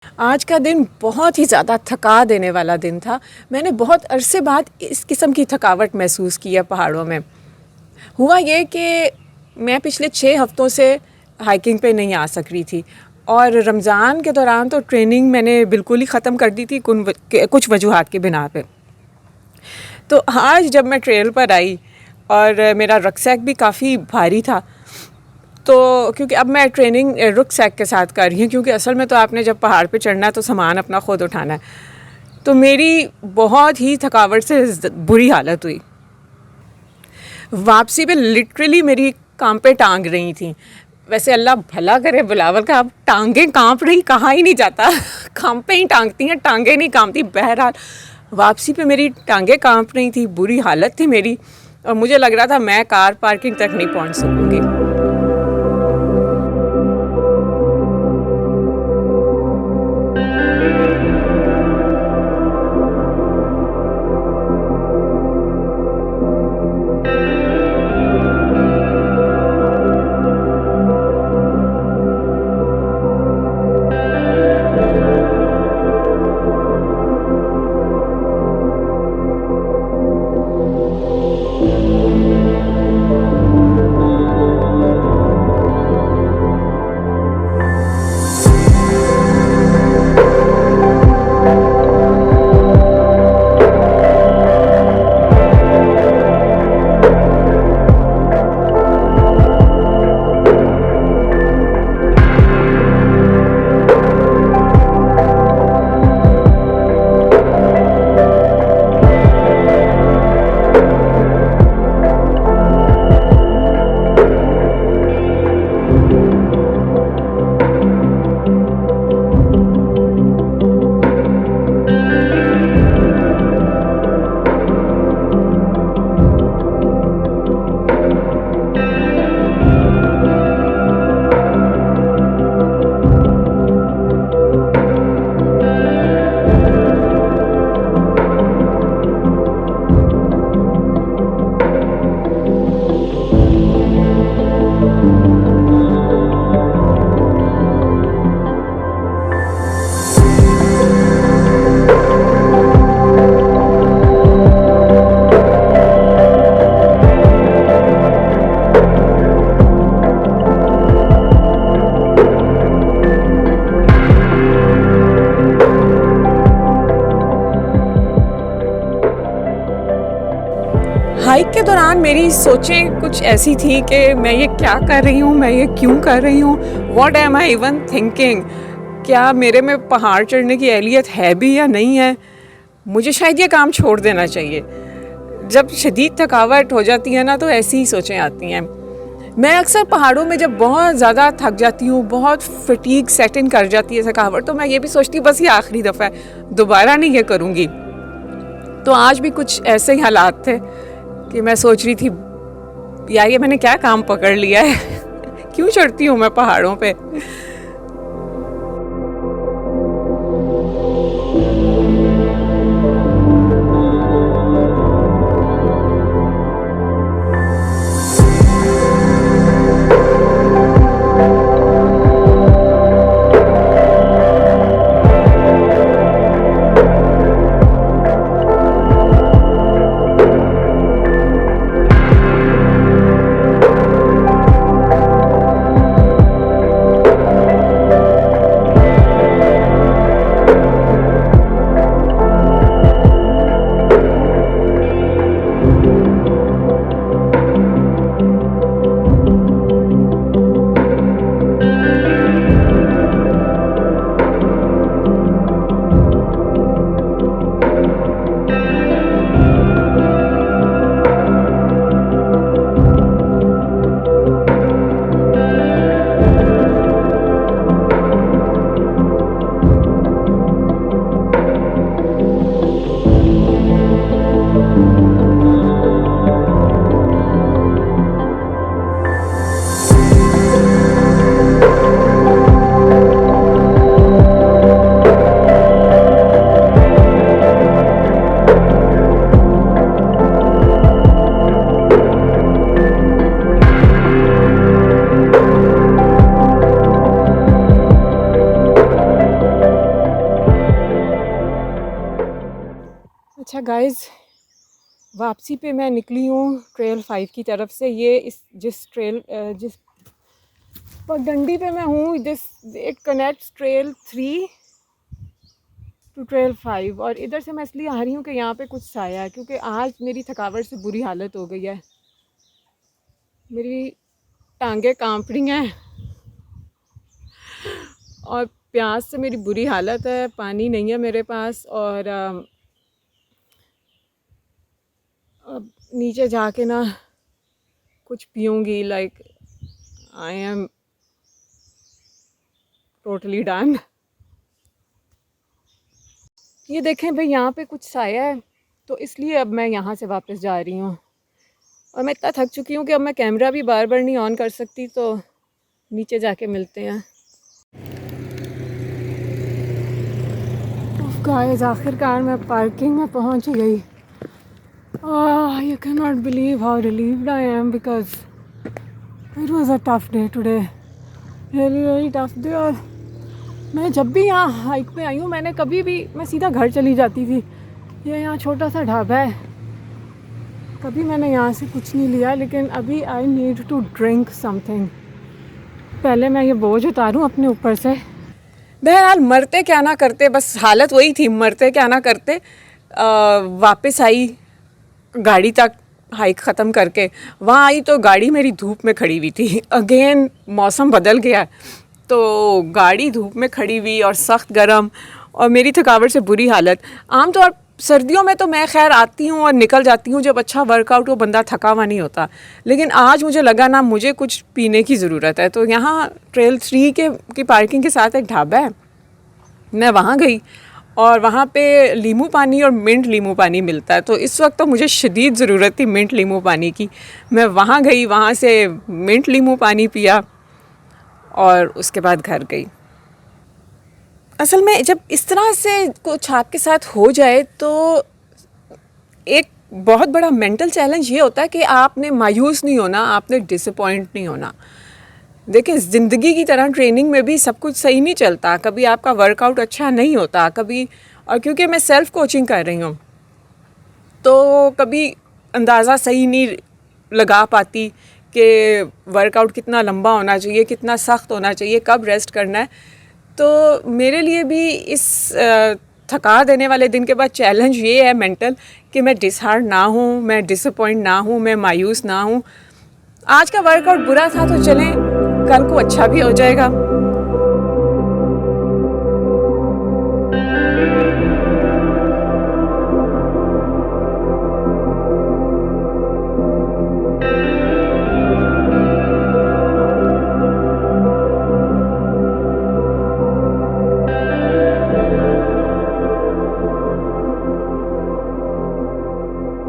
आज का दिन बहुत ही ज़्यादा थका देने वाला दिन था। मैंने बहुत अरसे बाद इस किस्म की थकावट महसूस की है पहाड़ों में। हुआ ये कि मैं पिछले 6 हफ्तों से हाइकिंग पे नहीं आ सक रही थी और रमज़ान के दौरान तो ट्रेनिंग मैंने बिल्कुल ही ख़त्म कर दी थी कुछ वजूहात की बिना पे। तो आज जब मैं ट्रेल पर आई और मेरा रक्सैक भी काफ़ी भारी था, तो क्योंकि अब मैं ट्रेनिंग रुकसैक के साथ कर रही हूँ, क्योंकि असल में तो आपने जब पहाड़ पे चढ़ना है तो सामान अपना खुद उठाना है। तो मेरी बहुत ही थकावट से बुरी हालत हुई। वापसी पे लिटरली मेरी काम पे टांग रही थी। वैसे अल्लाह भला करे बिलावल का, अब टांगें कांप रही कहाँ ही नहीं जाता काम पे ही टांगती हैं, टांगें नहीं कांपती। बहरहाल वापसी पे मेरी टांगें कांप रही थी, बुरी हालत थी मेरी, और मुझे लग रहा था मैं कार पार्किंग तक नहीं पहुंच सकूंगी। हाइक के दौरान मेरी सोचें कुछ ऐसी थी कि मैं ये क्या कर रही हूँ, मैं ये क्यों कर रही हूँ, what am I even thinking. क्या मेरे में पहाड़ चढ़ने की एहलियत है भी या नहीं है। मुझे शायद ये काम छोड़ देना चाहिए। जब शदीद थकावट हो जाती है ना, तो ऐसी ही सोचें आती हैं। मैं अक्सर पहाड़ों में जब बहुत ज़्यादा थक जाती हूँ, बहुत फटीग सेट इन कर जाती है थकावट, तो मैं ये भी सोचती हूँ बस ये आखिरी दफ़ा है, दोबारा नहीं ये करूँगी। तो आज भी कुछ ऐसे ही हालात थे कि मैं सोच रही थी यार ये मैंने क्या काम पकड़ लिया है क्यों चढ़ती हूँ मैं पहाड़ों पे। अच्छा गाइस, वापसी पे मैं निकली हूँ ट्रेल 5 की तरफ से। ये जिस पगडंडी पे मैं हूँ, it connects trail 3 to trail 5। और इधर से मैं इसलिए आ रही हूँ कि यहाँ पे कुछ साया है, क्योंकि आज मेरी थकावट से बुरी हालत हो गई है। मेरी टांगें कांप रही हैं और प्यास से मेरी बुरी हालत है। पानी नहीं है मेरे पास, और अब नीचे जाके ना कुछ पीऊँगी। Like I am totally done. ये देखें भाई, यहाँ पे कुछ साया है, तो इसलिए अब मैं यहाँ से वापस जा रही हूँ। और मैं इतना थक चुकी हूँ कि अब मैं कैमरा भी बार बार नहीं ऑन कर सकती, तो नीचे जाके मिलते हैं। गाइस, आखिरकार मैं पार्किंग में पहुँच गई। You can not believe how relieved I am, because it was a tough day today, really tough day. और मैं जब भी यहाँ हाइक पे आई हूँ, मैं सीधा घर चली जाती थी। ये यहाँ छोटा सा ढाबा है, कभी मैंने यहाँ से कुछ नहीं लिया, लेकिन अभी I need to drink something. पहले मैं ये बोझ उतारूँ अपने ऊपर से। बहरहाल, मरते क्या ना करते, बस हालत वही थी, मरते क्या ना करते। वापस आई गाड़ी तक, हाइक ख़त्म करके वहाँ आई तो गाड़ी मेरी धूप में खड़ी हुई थी। अगेन मौसम बदल गया, तो गाड़ी धूप में खड़ी हुई और सख्त गर्म, और मेरी थकावट से बुरी हालत। आमतौर सर्दियों में तो मैं खैर आती हूँ और निकल जाती हूँ, जब अच्छा वर्कआउट हो बंदा थका हुआ नहीं होता। लेकिन आज मुझे लगा ना, मुझे कुछ पीने की ज़रूरत है। तो यहाँ ट्रेल 3 की पार्किंग के साथ एक ढाबा है, मैं वहाँ गई और वहाँ पे नींबू पानी और मिंट नींबू पानी मिलता है। तो इस वक्त तो मुझे शदीद ज़रूरत थी मिंट नींबू पानी की। मैं वहाँ गई, वहाँ से मिंट नींबू पानी पिया और उसके बाद घर गई। असल में जब इस तरह से कुछ आपके साथ हो जाए, तो एक बहुत बड़ा मेंटल चैलेंज ये होता है कि आपने मायूस नहीं होना, आपने डिसअपॉइंट नहीं होना। देखिए, ज़िंदगी की तरह ट्रेनिंग में भी सब कुछ सही नहीं चलता। कभी आपका वर्कआउट अच्छा नहीं होता, कभी, और क्योंकि मैं सेल्फ़ कोचिंग कर रही हूँ, तो कभी अंदाज़ा सही नहीं लगा पाती कि वर्कआउट कितना लंबा होना चाहिए, कितना सख्त होना चाहिए, कब रेस्ट करना है। तो मेरे लिए भी इस थका देने वाले दिन के बाद चैलेंज ये है मेंटल, कि मैं डिसहार्ट ना हूँ, मैं डिसअपॉइंट ना हूँ, मैं मायूस ना हूँ। आज का वर्कआउट बुरा था तो चलें, कल को अच्छा भी हो जाएगा।